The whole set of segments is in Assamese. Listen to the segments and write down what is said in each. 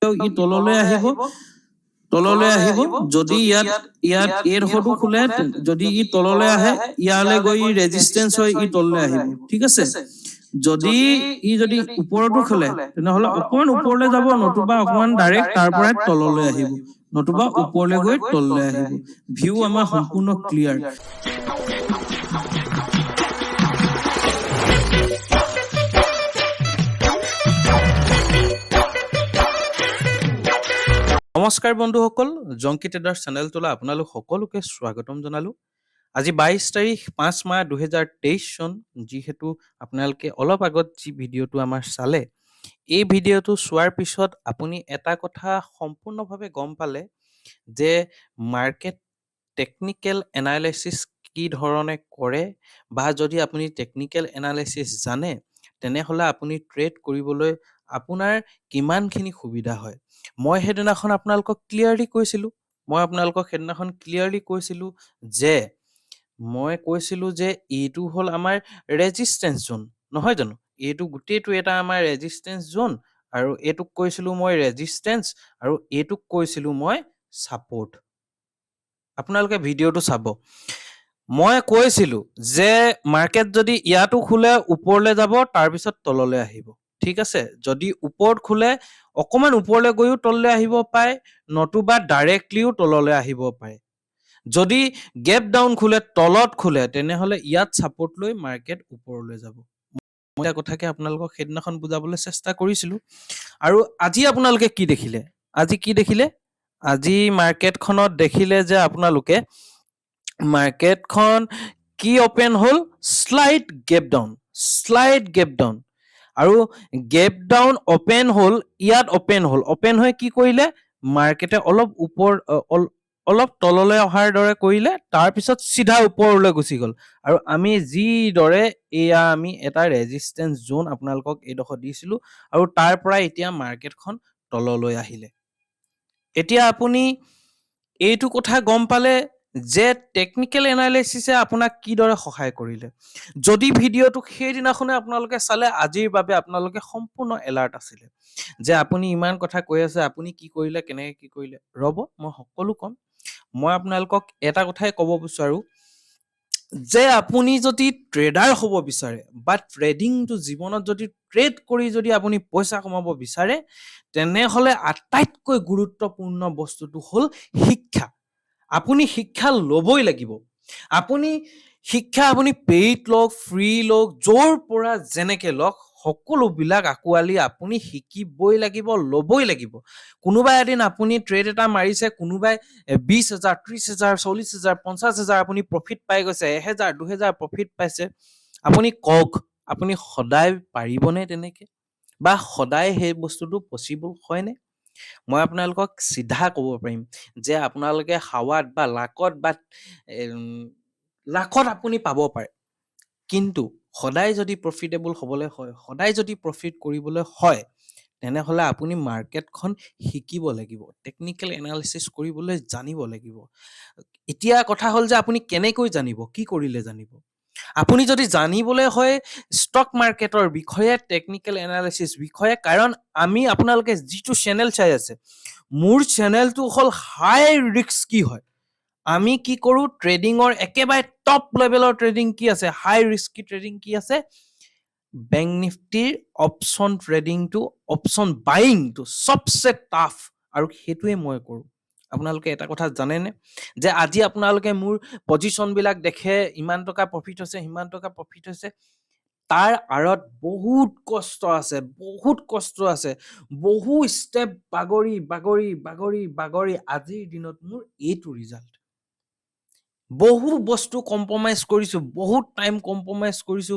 ই তললৈ আহিব যদি ইয়াত এৰ হটো খোলে যদি ই তললৈ আহে ইয়ালৈ গৈ ৰেজিষ্টেন্স হৈ ই তললৈ আহিব ঠিক আছে যদি ওপৰটো খোলে তেনেহলে অকমান ওপৰলৈ যাব নতুবা অকমান ডাইৰেক্ট তাৰ পৰাই তললৈ আহিব নতুবা ওপৰলৈ গৈ তললৈ আহিব ভিউ আমাৰ সম্পূৰ্ণ ক্লিয়াৰ নমস্কাৰ বন্ধুসকল জংকি ট্ৰেডাৰ চেনেলটোলৈ আপোনালোক সকলোকে স্বাগতম জনালো আজি 22 তাৰিখ 5 মাহ 2023 চন যিহেতু আপোনালোকে অলপ আগত যি ভিডিঅ'টো আমাৰ চালে এই ভিডিঅ'টো চোৱাৰ পিছত আপুনি এটা কথা সম্পূৰ্ণভাৱে গম পালে যে মাৰ্কেট টেকনিক্যাল এনালাইসিস কি ধৰণে কৰে বা যদি আপুনি টেকনিক্যাল এনালাইসিস জানে তেনেহলে আপুনি ট্ৰেড কৰিবলৈ আপোনাৰ কিমানখিনি সুবিধা হয় মই হেদিনাখন আপোনালোকক ক্লিয়াৰলি কৈছিলো যে মই কৈছিলো যে এইটো হল আমাৰ ৰেজিস্ট্যান্স জোন নহয় জানো এইটো গুটেইটো এটা আমাৰ ৰেজিস্ট্যান্স জোন আৰু এইটোক কৈছিলো মই ৰেজিস্ট্যান্স আৰু এইটোক কৈছিলো মই সাপোৰ্ট আপোনালোকে ভিডিঅ'টো চাব মই কৈছিলো যে মাৰ্কেট যদি ইয়াটো খুলে ওপৰলৈ যাব তাৰ পিছত তললৈ আহিব ঠিক আছে যদি ওপৰত খুলে অকমান ওপৰলৈ গৈও তললৈ আহিব পাৰে নতুবা ডাইৰেক্টলিও তললৈ আহিব পাৰে যদি গেপ ডাউন খুলে তলত খুলে তেনেহলে ইয়াত সাপোৰ্ট লৈ মাৰ্কেট ওপৰলৈ যাব মই এটা কথাকে আপোনালোকক হেদিনাখন বুজাবলৈ চেষ্টা কৰিছিলো আৰু আজি আপোনালোকে কি দেখিলে আজি মাৰ্কেটখনত দেখিলে যে আপোনালোকে মাৰ্কেটখন কি ওপেন হল স্লাইড গেপ ডাউন আৰু গেপ ডাউন ওপেন হল ইয়াত ওপেন হৈ কি কৰিলে মাৰ্কেটে অলপ তললৈ অহাৰ দৰে কৰিলে তাৰ পিছত সিধা ওপৰলৈ গুচি গল আৰু আমি যি দৰে আমি এটা ৰেজিস্ট্যান্স জোন আপোনালোকক এইডোখৰ দিছিলো আৰু তাৰ পৰা এতিয়া মাৰ্কেটখন তললৈ আহিলে এতিয়া আপুনি এইটো কথা গম পালে যে টেকনিক্যাল এনালাইসিসে আপোনাক কি দৰে সহায় কৰিলে যদি ভিডিঅ'টো সেইদিনাখনে আপোনালোকে চালে আজিৰ বাবে আপোনালোকে সম্পূৰ্ণ এলাৰ্ট আছিলে যে আপুনি ইমান কথা কৈ আছে আপুনি কি কৰিলে কেনেকৈ কি কৰিলে ৰব মই সকলো কম মই আপোনালোকক এটা কথাই ক'ব বিচাৰো যে আপুনি যদি ট্ৰেডাৰ হ'ব বিচাৰে বা ট্ৰেডিংটো জীৱনত যদি ট্ৰেড কৰি যদি আপুনি পইচা কমাব বিচাৰে তেনেহলে আটাইতকৈ গুৰুত্বপূৰ্ণ বস্তুটো হ'ল শিক্ষা আপুনি শিক্ষা ল'বই লাগিব আপুনি পেইড লওক ফ্ৰী লওক যৰ পৰা যেনেকে লওক সকলো বিলাক আকোৱালি আপুনি শিকিবই লাগিব ল'বই লাগিব কোনোবা এদিন আপুনি ট্ৰেড এটা মাৰিছে কোনোবাই 20,000 30,000 40,000 50,000 আপুনি প্ৰফিট পাই গৈছে 1,000 2,000 প্ৰফিট পাইছে আপুনি কওক আপুনি সদায় পাৰিবনে তেনেকে বা সদায় সেই বস্তুটো পসিবল হয়নে মই আপোনালোকক সিধা ক'ব পাৰিম যে আপোনালোকে হাৱাত বা লাখত আপুনি পাব পাৰে কিন্তু সদায় যদি প্ৰফিটেবল হ'বলৈ হয় সদায় যদি প্ৰফিট কৰিবলৈ হয় তেনেহলে আপুনি মাৰ্কেটখন শিকিব লাগিব টেকনিক্যাল এনালাইসিস কৰিবলৈ জানিব লাগিব এতিয়া কথা হ'ল যে আপুনি কেনেকৈ জানিব কি কৰিলে জানিব আপুনি যদি জানিবলৈ হয় ষ্টক মাৰ্কেটৰ বিষয়ে টেকনিক্যাল এনালাইসিস বিষয়ে কাৰণ আমি আপোনালোকে যিটো চেনেল চাই আছে মোৰ চেনেলটো হল হাই ৰিস্ক কি হয় আমি কি কৰো ট্ৰেডিংৰ একেবাৰে টপ লেভেলৰ ট্ৰেডিং কি আছে হাই ৰিস্কি ট্ৰেডিং কি আছে বেংক নিফটিৰ অপচন ট্ৰেডিংটো অপচন বাইংটো সবচে টাফ আৰু হেতুৱে মই কৰো আপোনালোকে এটা কথা জানেনে যে আজি আপোনালোকে মোৰ পজিশন বিলাক দেখে ইমান টকা প্ৰফিট হৈছে হিমান টকা প্ৰফিট হৈছে তাৰ আৰত বহুত কষ্ট আছে বহু ষ্টেপ বাগৰি আজিৰ দিনত মোৰ এইটো ৰিজাল্ট বহু বস্তু কম্প্ৰমাইজ কৰিছো বহুত টাইম কম্প্ৰমাইজ কৰিছো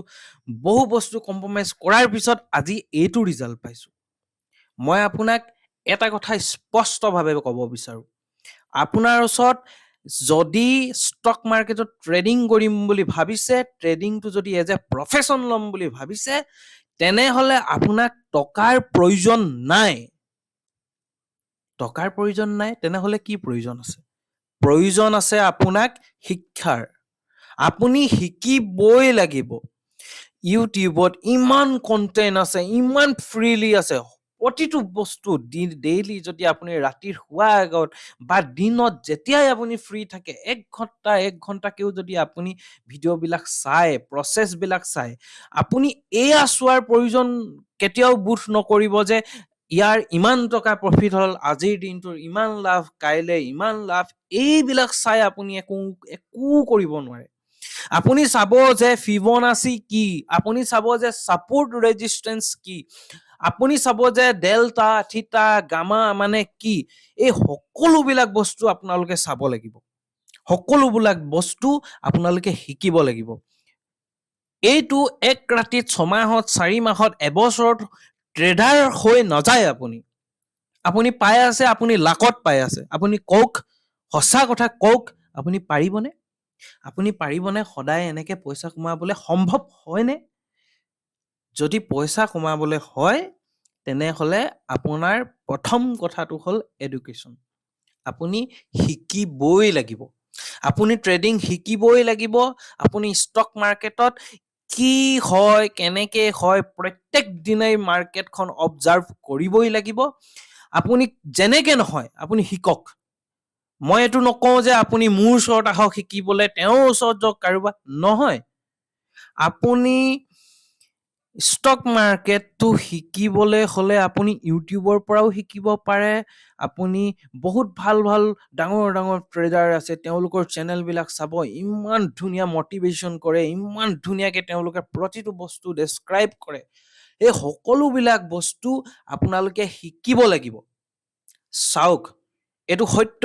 বহু বস্তু কম্প্ৰমাইজ কৰাৰ পিছত আজি এইটো ৰিজাল্ট পাইছো মই আপোনাক এটা কথা স্পষ্টভাৱে ক'ব বিচাৰো আপোনাৰ ওচৰত যদি ষ্টক মাৰ্কেটত ট্ৰেডিং কৰিম বুলি ভাবিছে ট্ৰেডিংটো যদি এজ এ প্ৰফেশন লম বুলি ভাবিছে তেনেহলে আপোনাক টকাৰ প্ৰয়োজন নাই তেনেহলে কি প্ৰয়োজন আছে আপোনাক শিক্ষাৰ আপুনি শিকিবই লাগিব ইউটিউবত ইমান কন্টেন্ট আছে ইমান ফ্ৰীলি আছে প্ৰতিটো বস্তু ডেইলি যদি আপুনি ৰাতিৰ শোৱাৰ আগত বা দিনত যেতিয়াই আপুনি ফ্ৰী থাকে 1 ঘণ্টাকেও যদি আপুনি ভিডিঅ'বিলাক চাই, প্ৰচেছবিলাক চাই, আপুনি এয়া চোৱাৰ প্ৰয়োজন কেতিয়াও বোধ নকৰিব যে ইয়াৰ ইমান টকা প্ৰফিট হ'ল, আজিৰ দিনটোৰ ইমান লাভ, কাইলৈ ইমান লাভ। এইবিলাক চাই আপুনি একো কৰিব নোৱাৰে। আপুনি চাব যে ফিবনাচি কি, আপুনি চাব যে ছাপোৰ্ট ৰেজিষ্টেন্স কি, আপুনি চাব যে ডেল্টা, থিটা, গামা মানে কি। এই সকলোবিলাক বস্তু আপোনালোকে চাব লাগিব, সকলোবিলাক বস্তু আপোনালোকে শিকিব লাগিব। এইটো 1 ৰাতিত, 6 মাহত, 4 মাহত, এবছৰত ট্ৰেডাৰ হৈ নাযায়। আপুনি পাই আছে, আপুনি লাকত পাই আছে। আপুনি কওক, সঁচা কথা কওক, আপুনি পাৰিবনে? আপুনি পাৰিবনে সদায় এনেকে পইচা কমাবলৈ? সম্ভৱ হয়নে? যদি পইচা কমাবলৈ হয় তেনেহ'লে আপোনাৰ প্ৰথম কথাটো হ'ল এডুকেশ্যন। আপুনি শিকিবই লাগিব, আপুনি ট্ৰেডিং শিকিবই লাগিব। আপুনি ষ্টক মাৰ্কেটত কি হয়, কেনেকে হয়, প্ৰত্যেক দিনাই মাৰ্কেটখন অবজাৰ্ভ কৰিবই লাগিব। আপুনি যেনেকে নহয় আপুনি শিকক। মই এইটো নকওঁ যে আপুনি মোৰ ওচৰত আহক শিকিবলৈ, তেওঁৰ ওচৰত যাওক কাৰোবাৰ, নহয়। আপুনি ষ্টক মাৰ্কেটটো শিকিবলৈ হ'লে আপুনি ইউটিউবৰ পৰাও শিকিব পাৰে। আপুনি বহুত ভাল ভাল ডাঙৰ ডাঙৰ ট্ৰেডাৰ আছে, তেওঁলোকৰ চেনেলবিলাক চাব, ইমান ধুনীয়া মটিভেশ্যন কৰে, ইমান ধুনীয়াকৈ তেওঁলোকে প্ৰতিটো বস্তু ডেছক্ৰাইব কৰে। এই সকলোবিলাক বস্তু আপোনালোকে শিকিব লাগিব। চাওক, এইটো সত্য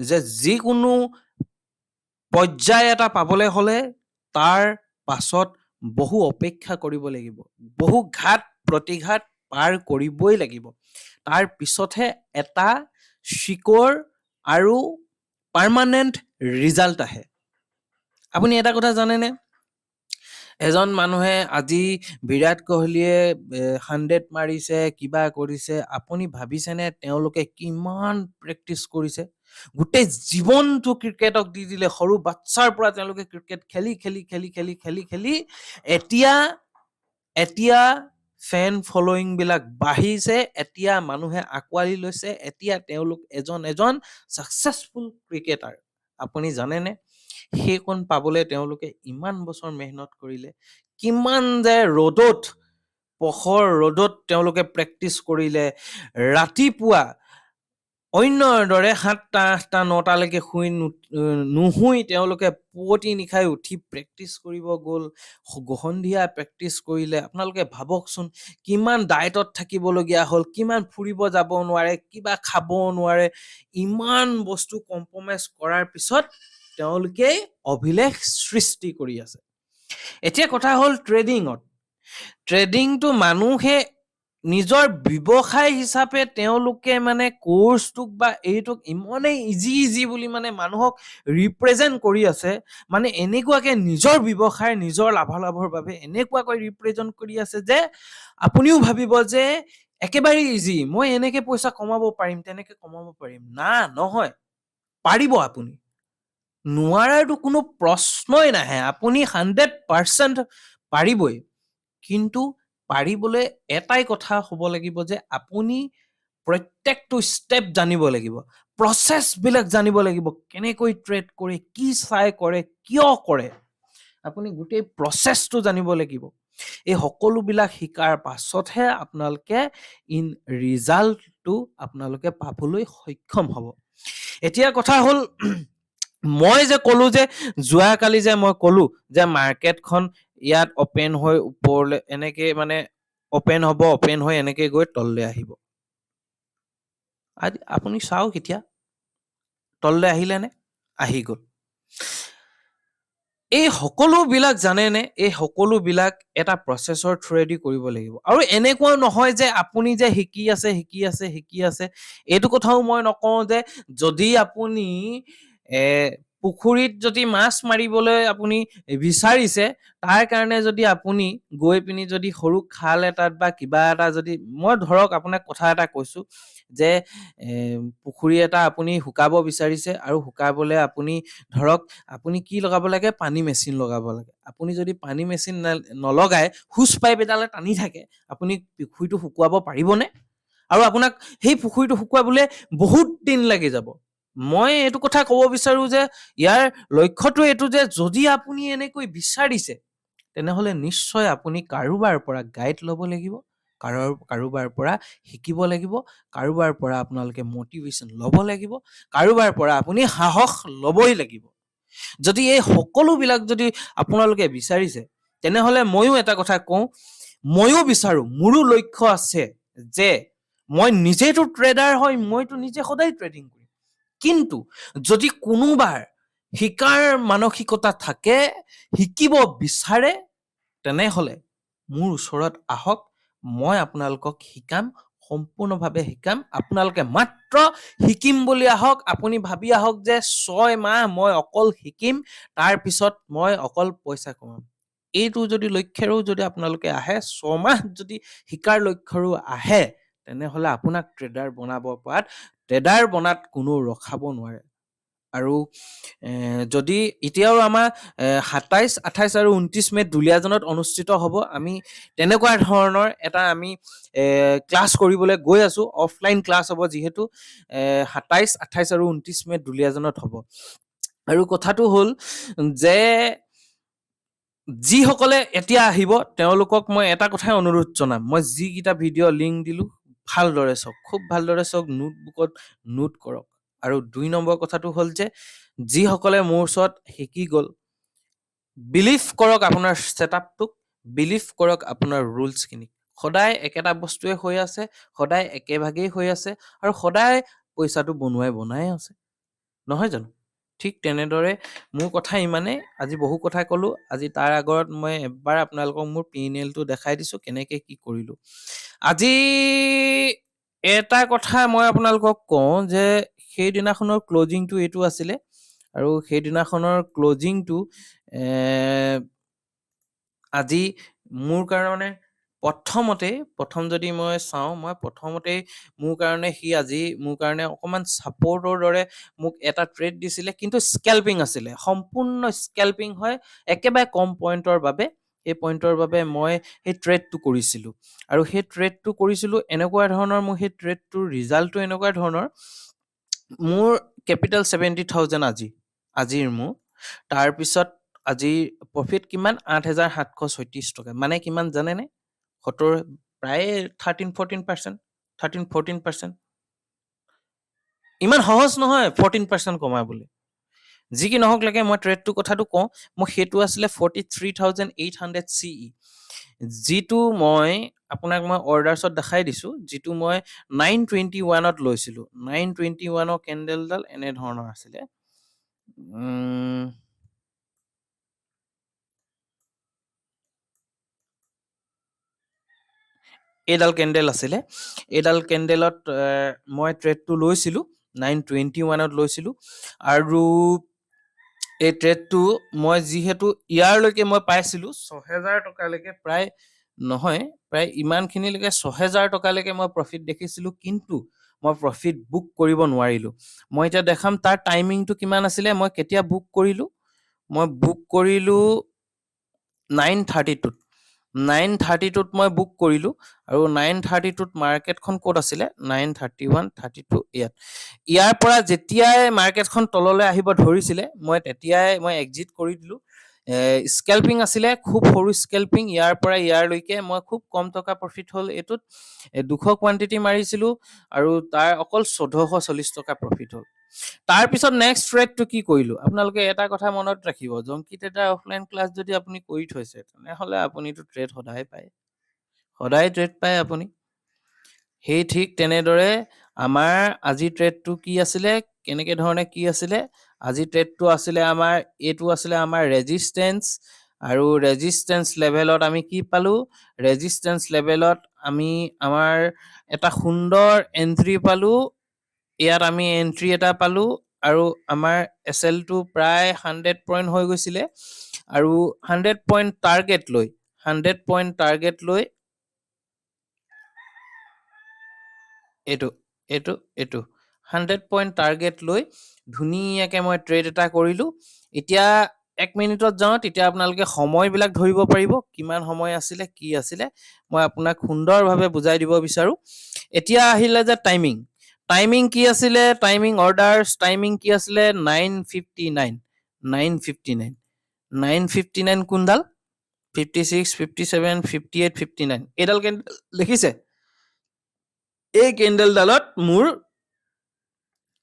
যে যিকোনো পৰ্যায় এটা পাবলৈ হ'লে তাৰ পাছত বহু অপেক্ষা কৰিব লাগিব, বহু ঘাত প্ৰতিঘাত পাৰ কৰিবই লাগিব। তাৰ পিছতহে এটা শিকৰ আৰু পাৰ্মানেণ্ট ৰিজাল্ট আহে। আপুনি এটা কথা জানেনে? এজন মানুহে আজি বিৰাট কোহলীয়ে 100 মাৰিছে, কিবা কৰিছে, আপুনি ভাবিছেনে তেওঁলোকে কিমান প্ৰেক্টিচ কৰিছে? গোটেই জীৱনটো ক্ৰিকেটক দি দিলে, সৰু বাচ্ছাৰ পৰা তেওঁলোকে ক্ৰিকেট খেলি খেলি খেলি খেলি খেলি খেলি এতিয়া ফেন ফলোয়িং বিলাক বাঢ়িছে, এতিয়া মানুহে আঁকোৱালি লৈছে, এতিয়া তেওঁলোক এজন ছাকচেছফুল ক্ৰিকেটাৰ। আপুনি জানেনে সেইকণ পাবলৈ তেওঁলোকে ইমান বছৰ মেহনত কৰিলে? কিমান যে ৰ'দত, পখৰ ৰ'দত তেওঁলোকে প্ৰেক্টিচ কৰিলে। ৰাতিপুৱা অন্যৰ দৰে 7টা, 8টা, 9টালৈকে নুশুই তেওঁলোকে পুৱতি নিশাই উঠি প্ৰেক্টিচ কৰিব গ'ল, সন্ধিয়া প্ৰেক্টিচ কৰিলে। আপোনালোকে ভাবকচোন কিমান ডায়েটত থাকিবলগীয়া হ'ল, কিমান ফুৰিব যাব নোৱাৰে, কিবা খাব নোৱাৰে, ইমান বস্তু কম্প্ৰমাইজ কৰাৰ পিছত তেওঁলোকে অভিলেখ সৃষ্টি কৰি আছে। এতিয়া কথা হ'ল ট্ৰেডিংটো মানুহে নিজৰ ব্যৱসায় হিচাপে তেওঁলোকে মানে কোৰ্চটোক বা এইটোক ইমানেই ইজি বুলি মানে মানুহক ৰিপ্ৰেজেণ্ট কৰি আছে, মানে এনেকুৱাকে নিজৰ ব্যৱসায়, নিজৰ লাভালাভৰ বাবে এনেকুৱাকৈ ৰিপ্ৰেজেণ্ট কৰি আছে যে আপুনিও ভাবিব যে একেবাৰে ইজি, মই এনেকে পইচা কমাব পাৰিম, তেনেকে কমাব পাৰিম। নহয়, পাৰিব। আপুনি নোৱাৰাটো কোনো প্ৰশ্নই নাহে, আপুনি 100% পাৰিবই। কিন্তু পাৰিবলৈ এটাই কথা হ'ব লাগিব যে আপুনি প্ৰত্যেকটো ষ্টেপ জানিব লাগিব, প্ৰচেছবিলাক জানিব লাগিব, কেনেকৈ ট্ৰেড কৰে, কি চাই কৰে, কিয় কৰে, আপুনি গোটেই প্ৰচেছটো জানিব লাগিব। এই সকলোবিলাক শিকাৰ পাছতহে আপোনালোকে ৰিজাল্টটো আপোনালোকে পাবলৈ সক্ষম হ'ব। এতিয়া কথা হ'ল, মই যে ক'লো যে যোৱাকালি যে মই ক'লো যে মাৰ্কেটখন ইয়াত অপেন হৈ ওপৰলৈ এনেকে মানে অপেন হ'ব, অপেন হৈ এনেকে গৈ তললৈ আহিব। আপুনি চাওক, এতিয়া তললৈ আহিলে নে? আহি গ'ল। এই সকলোবিলাক জানেনে? এই সকলোবিলাক এটা প্ৰচেছৰ থ্ৰুৱেদি কৰিব লাগিব। আৰু এনেকুৱাও নহয় যে আপুনি যে শিকি আছে। এইটো কথাও মই নকওঁ যে যদি আপুনি পুখুৰীত যদি মাছ মাৰিবলৈ আপুনি বিচাৰিছে, তাৰ কাৰণে যদি আপুনি গৈ পিনি যদি সৰু খাল এটাত বা কিবা এটা যদি, মই ধৰক আপোনাক কথা এটা কৈছোঁ যে পুখুৰী এটা আপুনি শুকাব বিচাৰিছে, আৰু শুকাবলৈ আপুনি ধৰক আপুনি কি লগাব লাগে? পানী মেচিন লগাব লাগে। আপুনি যদি পানী মেচিন নলগাই হুচ পাইপ এডালে টানি থাকে, আপুনি পুখুৰীটো শুকুৱাব পাৰিবনে? আৰু আপোনাক সেই পুখুৰীটো শুকুৱাবলৈ বহুত দিন লাগি যাব। মই এইটো কথা ক'ব বিচাৰো যে ইয়াৰ লক্ষ্যটো এইটো যে যদি আপুনি এনেকৈ বিচাৰিছে তেনেহ'লে নিশ্চয় আপুনি কাৰোবাৰ পৰা গাইড ল'ব লাগিব, কাৰোবাৰ পৰা শিকিব লাগিব, কাৰোবাৰ পৰা আপোনালোকে মটিভেশ্যন ল'ব লাগিব, কাৰোবাৰ পৰা আপুনি সাহস ল'বই লাগিব। যদি এই সকলোবিলাক যদি আপোনালোকে বিচাৰিছে তেনেহ'লে ময়ো এটা কথা কওঁ, ময়ো বিচাৰো, মোৰো লক্ষ্য আছে যে মই নিজেতো ট্ৰেডাৰ হয়, মইতো নিজে সদায় ট্ৰেডিং কৰিম। কিন্তু যদি কোনোবাৰ শিকাৰ মানসিকতা থাকে, শিকিব বিচাৰে, তেনেহ'লে মোৰ ওচৰত আহক, মই আপোনালোকক শিকাম, সম্পূৰ্ণভাৱে শিকাম। আপোনালোকে মাত্ৰ শিকিম বুলি আহক। আপুনি ভাবি আহক যে 6 মাহ মই অকল শিকিম, তাৰপিছত মই অকল পইচা কমাম। এইটো যদি লক্ষ্যৰেও যদি আপোনালোকে আহে, 6 মাহ যদি শিকাৰ লক্ষ্যৰেও আহে, তেনেহ'লে আপোনাক ট্ৰেডাৰ বনাব পৰাত, ট্ৰেডাৰ বনাত কোনো ৰখাব নোৱাৰে। আৰু যদি এতিয়াও আমাৰ 27, 28 আৰু 29 মে'ত দুলীয়াজানত অনুষ্ঠিত হ'ব। আমি তেনেকুৱা ধৰণৰ এটা আমি ক্লাছ কৰিবলৈ গৈ আছোঁ। অফলাইন ক্লাছ হ'ব, যিহেতু 27, 28 আৰু 29 মে'ত দুলীয়াজানত হ'ব। আৰু কথাটো হ'ল যে যিসকলে এতিয়া আহিব তেওঁলোকক মই এটা কথাই অনুৰোধ জনাম, মই যিকেইটা ভিডিঅ' লিংক দিলোঁ ভালদৰে চাওক, খুব ভালদৰে চাওক, নোটবুকত নোট কৰক। আৰু 2 নম্বৰ কথাটো হ'ল যে যিসকলে মোৰ ওচৰত শিকি গ'ল, বিলিভ কৰক আপোনাৰ ছেটআপটোক, বিলিভ কৰক আপোনাৰ ৰুলছখিনিক। সদায় একেটা বস্তুৱে হৈ আছে, সদায় একেভাগেই হৈ আছে, আৰু সদায় পইচাটো বনাই আছে, নহয় জানো? ঠিক তেনেদৰে মোৰ কথা ইমানেই। আজি বহু কথা ক'লোঁ। আজি তাৰ আগত মই এবাৰ আপোনালোকক মোৰ P&Lটো দেখাই দিছোঁ, কেনেকৈ কি কৰিলোঁ। আজি এটা কথা মই আপোনালোকক কওঁ যে সেইদিনাখনৰ ক্লজিংটো এইটো আছিলে, আৰু সেইদিনাখনৰ ক্লজিংটো আজি মোৰ কাৰণে প্ৰথম যদি মই চাওঁ, মই প্ৰথমতেই মোৰ কাৰণে আজি মোৰ কাৰণে অকণমান ছাপৰ্টৰ দৰে মোক এটা ট্ৰেড দিছিলে, কিন্তু স্কেল্পিং আছিলে, সম্পূৰ্ণ স্কেল্পিং হয়, একেবাৰে কম পইণ্টৰ বাবে। এই পইণ্টৰ বাবে মই সেই ট্ৰেডটো কৰিছিলোঁ, আৰু সেই ট্ৰেডটো কৰিছিলোঁ এনেকুৱা ধৰণৰ, মোৰ সেই ট্ৰেডটোৰ ৰিজাল্টটো এনেকুৱা ধৰণৰ, মোৰ কেপিটেল 70,000 আজিৰ মোৰ। তাৰপিছত আজি প্ৰফিট কিমান? 8,736 টকা। মানে কিমান জানেনে? প্ৰায় 13-14%, 13-14%। ইমান সহজ নহয় 14% কমাবলৈ। যি কি নহওক লাগে, মই ট্ৰেডটো কথাটো কওঁ, মোক সেইটো আছিলে 43,800 CE, যিটো মই আপোনাক মই অৰ্ডাৰ্ছত দেখাই দিছোঁ, যিটো মই 921ত লৈছিলোঁ। 921ৰ কেণ্ডেলডাল এনেধৰণৰ আছিলে। এইডাল কেণ্ডেল আছিলে, এইডাল কেণ্ডেলত মই ট্ৰেডটো লৈছিলোঁ, 921ত লৈছিলোঁ। আৰু এই ট্ৰেডটো মই যিহেতু ইয়াৰলৈকে মই পাইছিলোঁ 6,000 টকালৈকে, প্ৰায় ইমানখিনিলৈকে 6,000 টকালৈকে মই প্ৰফিট দেখিছিলোঁ, কিন্তু মই প্ৰফিট বুক কৰিব নোৱাৰিলোঁ। মই এতিয়া দেখাম তাৰ টাইমিংটো কিমান আছিলে। মই কেতিয়া বুক কৰিলোঁ? মই বুক কৰিলোঁ 9:32ত। 9:32ত মই বুক কৰিলোঁ, আৰু 9:32ত মাৰ্কেটখন ক'ত আছিলে? 9:31, 32 ইয়াৰ পৰা যেতিয়াই মাৰ্কেটখন তললৈ আহিব ধৰিছিলে, মই তেতিয়াই মই এক্সিট কৰি দিলোঁ। স্কেল্পিং আছিলে, খুব সৰু স্কেল্পিং, ইয়াৰ পৰা ইয়াৰলৈকে মই খুব কম টকা প্ৰফিট হ'ল। এইটোত 200 কোৱান্টিটি মাৰিছিলোঁ, আৰু তাৰ অকল 1,440 টকা প্ৰফিট হ'ল। তাৰপিছত নেক্সট ট্ৰেডটো কি কৰিলোঁ? আপোনালোকে এটা কথা মনত ৰাখিব, জংকি ট্ৰেডাৰ অফলাইন ক্লাছ যদি আপুনি কৰি থৈছে, তেনেহ'লে আপুনিতো ট্ৰেড সদায় পায়, সদায় ট্ৰেড পায় আপুনি। সেই ঠিক তেনেদৰে আমাৰ আজি ট্ৰেডটো কি আছিলে, কেনেকৈ ধৰণে কি আছিলে? আজি ট্ৰেডটো আছিলে আমাৰ, এইটো আছিলে আমাৰ ৰেজিষ্টেঞ্চ, আৰু ৰেজিষ্টেঞ্চ লেভেলত আমি কি পালোঁ? ৰেজিষ্টেঞ্চ লেভেলত আমি আমাৰ এটা সুন্দৰ এন্ট্ৰি পালোঁ। ইয়াত আমি এন্ট্ৰি এটা পালোঁ, আৰু আমাৰ SL টো প্ৰায় 100 পইণ্ট হৈ গৈছিলে, আৰু 100 পইণ্ট টাৰ্গেট লৈ, 100 পইণ্ট টাৰ্গেট লৈ এইটো 100 পইণ্ট টাৰ্গেট লৈ ধুনীয়াকৈ মই ট্ৰেড এটা কৰিলোঁ। এতিয়া 1 মিনিটত যাওঁ, তেতিয়া আপোনালোকে সময়বিলাক ধৰিব পাৰিব, কিমান সময় আছিলে, কি আছিলে। মই আপোনাক সুন্দৰভাৱে বুজাই দিব বিচাৰোঁ। এতিয়া আহিলে যে টাইমিং টাইমিং কি আছিলে টাইমিং অৰ্ডাৰ্ছ টাইমিং কি আছিলে 9:59 9:59 9:59 কোনডাল 56 57 58 59 এইডাল কেণ্ডেল দেখিছে এই কেণ্ডেলডালত মোৰ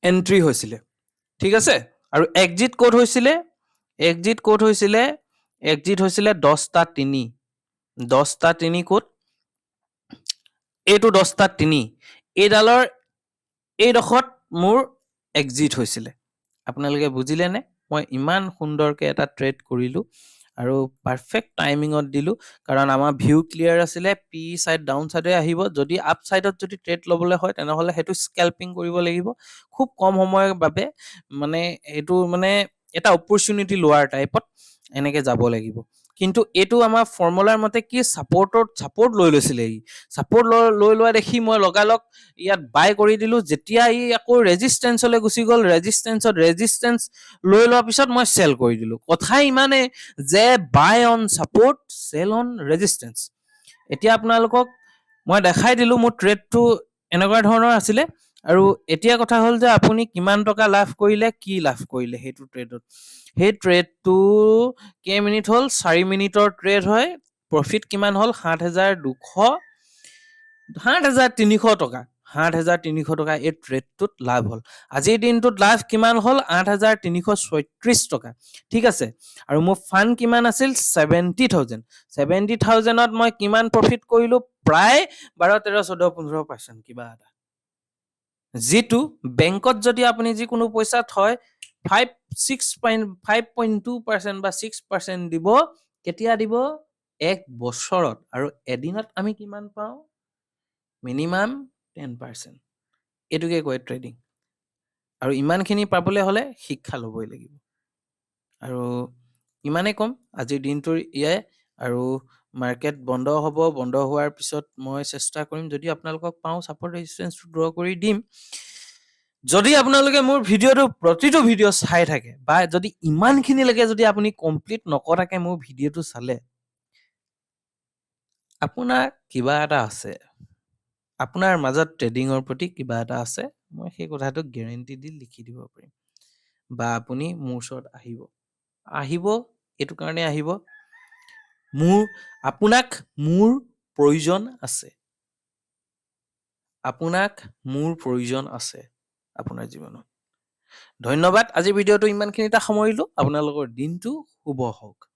এন্ট্ৰি হৈছিলে ঠিক আছে আৰু এক্সিট ক'ত হৈছিলে এক্সিট ক'ত হৈছিলে এক্সিট হৈছিলে 10:03 10:03 ক'ত এইটো 10:03 এইডালৰ এইডোখৰত মোৰ এক্সিট হৈছিলে আপোনালোকে বুজিলে নে মই ইমান সুন্দৰকে এটা ট্ৰেড কৰিলো আৰু পাৰফেক্ট টাইমিঙত দিলো কাৰণ আমাৰ ভিউ ক্লিয়াৰ আছিলে পি সাইড ডাউন সাইডে আহিব যদি আপ সাইডত যদি ট্ৰেড লবলৈ হয় তেনেহলে হেতু স্কেলপিং কৰিব লাগিব খুব কম সময়ৰ বাবে মানে এটো মানে এটা অপৰচুনিটি লোৱাৰ টাইপত এনেকে যাব লাগিব কিন্তু এটো আমাৰ ফৰ্মুলাৰ মতে কি সাপোৰ্ট লৈ লৈছিলে ই সাপোৰ্ট লৈ লোৱা দেখি মই লগালক ইয়াত বাই কৰি দিলো যেতিয়া ই আকৌ ৰেজিস্ট্যান্সলৈ গুচি গল ৰেজিস্ট্যান্স লৈ লোৱাৰ পিছত মই সেল কৰি দিলো কথা ইমানে যে বাই অন সাপোৰ্ট সেল অন ৰেজিস্ট্যান্স এতিয়া আপোনালোকক মই দেখাই দিলো মোৰ ট্ৰেডটো এনেকুৱা ধৰণৰ আছিলে আৰু এতিয়া কথা হল যে আপুনি কিমান টকা লাভ কৰিলে কি লাভ কৰিলে হেতু ট্ৰেডত হে ট্ৰেডটো কেই মিনিট হল 4 মিনিটৰ ট্ৰেড হয় প্ৰফিট কিমান হল 7,300 টকা 7,300 টকা এই ট্ৰেডটোত লাভ হল আজিৰ দিনটোত লাভ কিমান হল 8,336 টকা ঠিক আছে আৰু মোৰ ফান্ড কিমান আছিল 70,000 70,000ত মই কিমান প্ৰফিট কৰিলো প্ৰায় 12 13 14 15% কিবা এটা যেটো বেংকত যদি আপুনি যি কোনো পইচা থয় 5.2% বা 6% দিব কেতিয়া দিব এক বছৰত আৰু এদিনত আমি কিমান পাও মিনিমাম 10% এটোকে কয় ট্ৰেডিং আৰু ইমানখিনি পাবলৈ হলে শিক্ষা লবই লাগিব আৰু ইমানে কম আজিৰ দিনটোৰ ইয়ে আৰু মাৰ্কেট বন্ধ হ'ব বন্ধ হোৱাৰ পিছত মই চেষ্টা কৰিম যদি আপোনালোকক পাও সাপোৰ্ট ৰেজিস্ট্যান্সটো ড্ৰ কৰি দিম যদি আপোনালোকে মোৰ ভিডিওটো প্ৰতিটো ভিডিও চাই থাকে বা যদি ইমানখিনি লাগে যদি আপুনি কমপ্লিট নকৰাকে মোৰ ভিডিওটো চালে আপোনাৰ কিবা এটা আছে আপোনাৰ মাজত ট্ৰেডিংৰ প্ৰতি কিবা এটা আছে মই সেই কথাটো গ্যাৰান্টি দি লিখি দিব পাৰিম বা আপুনি মোৰ ওচৰত আহিব এটো কাৰণে আহিব আপোনাক মোৰ প্ৰয়োজন আছে আপোনাৰ জীৱনত ধন্যবাদ আজি ভিডিওটো ইমানখিনিটা সামৰিলো আপোনালোকৰ দিনটো শুভ হওক